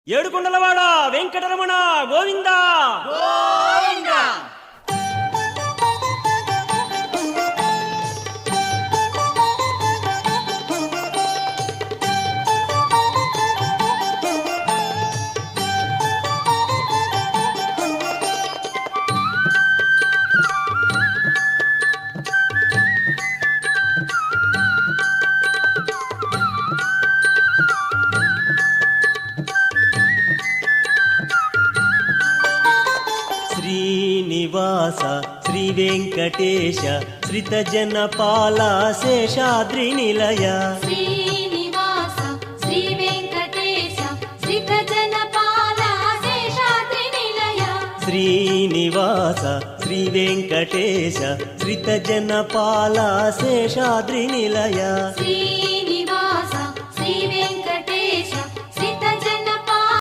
Edukondalavada Venkataramana Govinda Govinda. Srinivasa Shri Venkatesha శ్రితజనపాల Seshadri Nilaya Srinivasa Shri Venkatesha శ్రీతజనపాల Seshadri Nilaya Srinivasa Shri Venkatesha శ్రితజనపాల Seshadri Nilaya Srinivasa